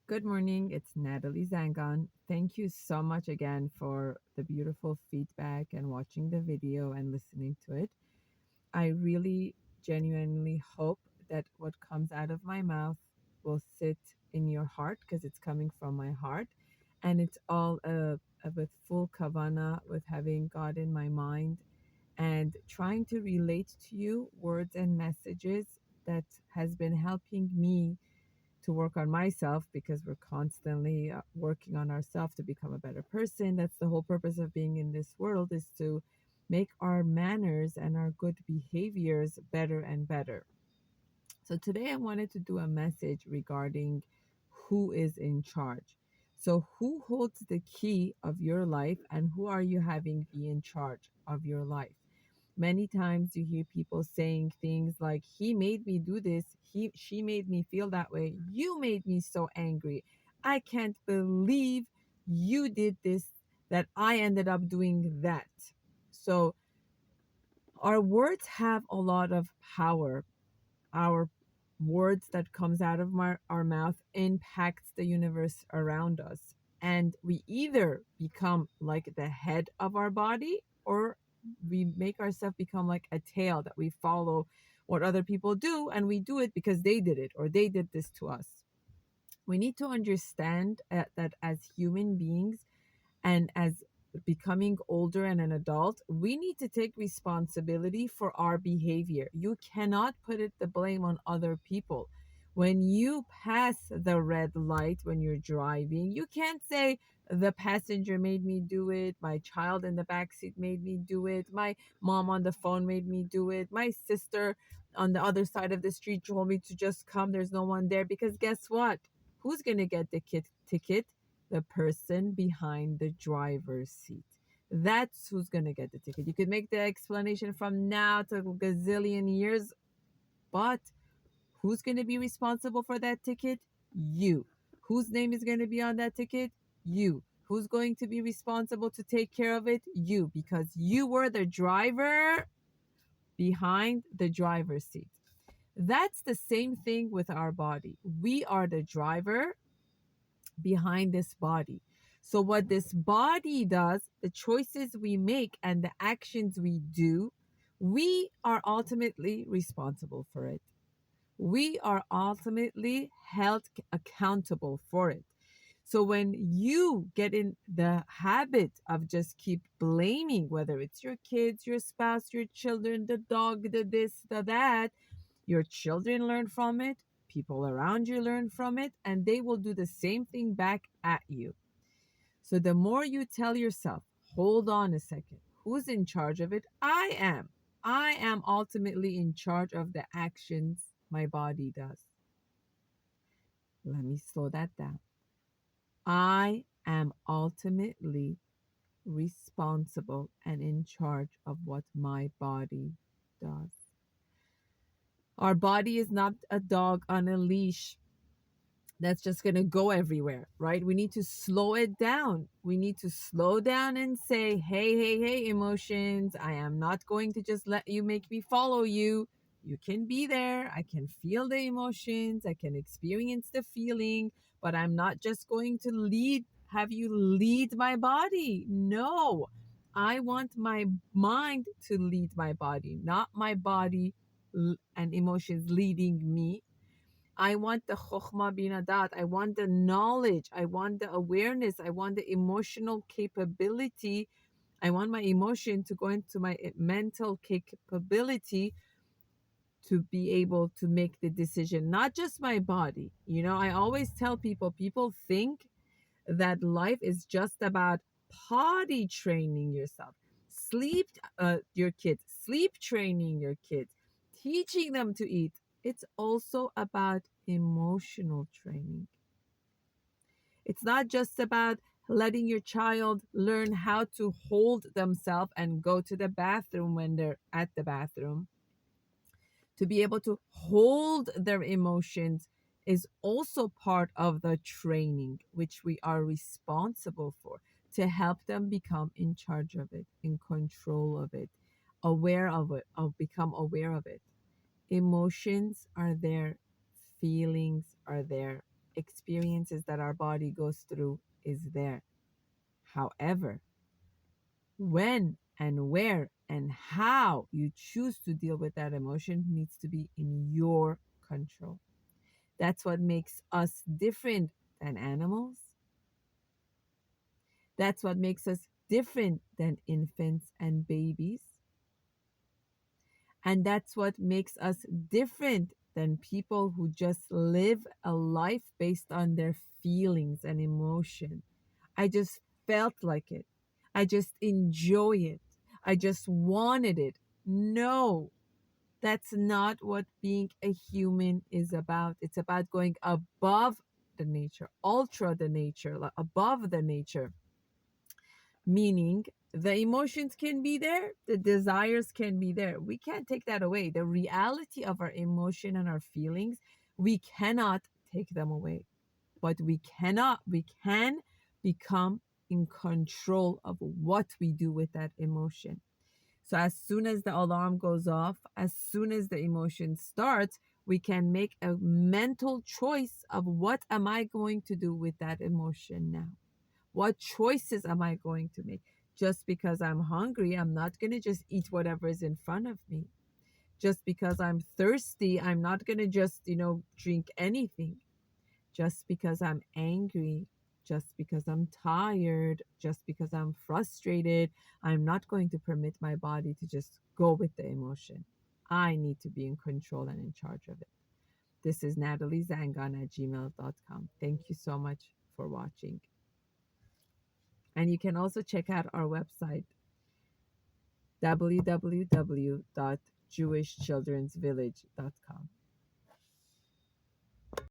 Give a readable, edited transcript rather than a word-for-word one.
Good morning. It's Natalie Zangon. Thank you so much again for the beautiful feedback and watching the video and listening to it. I really genuinely hope that what comes out of my mouth will sit in your heart because it's coming from my heart. And it's all with full kavana, with having God in my mind and trying to relate to you words and messages that has been helping me to work on myself because we're constantly working on ourselves to become a better person. That's the whole purpose of being in this world, is to make our manners and our good behaviors better and better. So today I wanted to do a message regarding who is in charge. So who holds the key of your life and who are you having be in charge of your life? Many times you hear people saying things like, he made me do this, she made me feel that way, you made me so angry, I can't believe you did this, that I ended up doing that. So our words have a lot of power. Our words that comes out of our mouth impacts the universe around us, and we either become like the head of our body, or we make ourselves become like a tail that we follow what other people do, and we do it because they did it or they did this to us. We need to understand that as human beings and as becoming older and an adult, we need to take responsibility for our behavior. You cannot put the blame on other people. When you pass the red light when you're driving, you can't say, the passenger made me do it, my child in the back seat made me do it, my mom on the phone made me do it, my sister on the other side of the street told me to just come, there's no one there. Because guess what? Who's going to get the ticket? The person behind the driver's seat. That's who's going to get the ticket. You could make the explanation from now to a gazillion years, but who's going to be responsible for that ticket? You. Whose name is going to be on that ticket? You. Who's going to be responsible to take care of it? You, because you were the driver behind the driver's seat. That's the same thing with our body. We are the driver behind this body. So, what this body does, the choices we make and the actions we do, we are ultimately responsible for it. We are ultimately held accountable for it. So when you get in the habit of just keep blaming, whether it's your kids, your spouse, your children, the dog, the this, the that, your children learn from it, people around you learn from it, and they will do the same thing back at you. So the more you tell yourself, hold on a second, who's in charge of it? I am. I am ultimately in charge of the actions my body does. Let me slow that down. I am ultimately responsible and in charge of what my body does. Our body is not a dog on a leash that's just going to go everywhere, right? We need to slow it down. We need to slow down and say, hey, hey, hey, emotions, I am not going to just let you make me follow you. You can be there. I can feel the emotions. I can experience the feeling, but I'm not just going to have you lead my body. No, I want my mind to lead my body, not my body and emotions leading me. I want the chokhmah bin adat. I want the knowledge. I want the awareness. I want the emotional capability. I want my emotion to go into my mental capability to be able to make the decision, not just my body. You know, I always tell people think that life is just about potty training yourself, sleep your kids, sleep training your kids, teaching them to eat. It's also about emotional training. It's not just about letting your child learn how to hold themselves and go to the bathroom when they're at the bathroom. To be able to hold their emotions is also part of the training, which we are responsible for, to help them become in charge of it, in control of it, aware of it, become aware of it. Emotions are there, feelings are there. experiences that our body goes through is there. However, when and where and how you choose to deal with that emotion needs to be in your control. That's what makes us different than animals. That's what makes us different than infants and babies. And that's what makes us different than people who just live a life based on their feelings and emotion. I just felt like it. I just enjoy it. I just wanted it. No, that's not what being a human is about. It's about going above the nature, ultra the nature, like above the nature, meaning the emotions can be there, the desires can be there. We can't take that away. The reality of our emotion and our feelings, we cannot take them away. But we can become in control of what we do with that emotion. So as soon as the alarm goes off, as soon as the emotion starts, we can make a mental choice of what am I going to do with that emotion now? What choices am I going to make? Just because I'm hungry, I'm not going to just eat whatever is in front of me. Just because I'm thirsty, I'm not going to just, drink anything. Just because I'm angry, just because I'm tired, just because I'm frustrated, I'm not going to permit my body to just go with the emotion. I need to be in control and in charge of it. This is Natalie Zangon at gmail.com. Thank you so much for watching. And you can also check out our website, www.jewishchildrensvillage.com.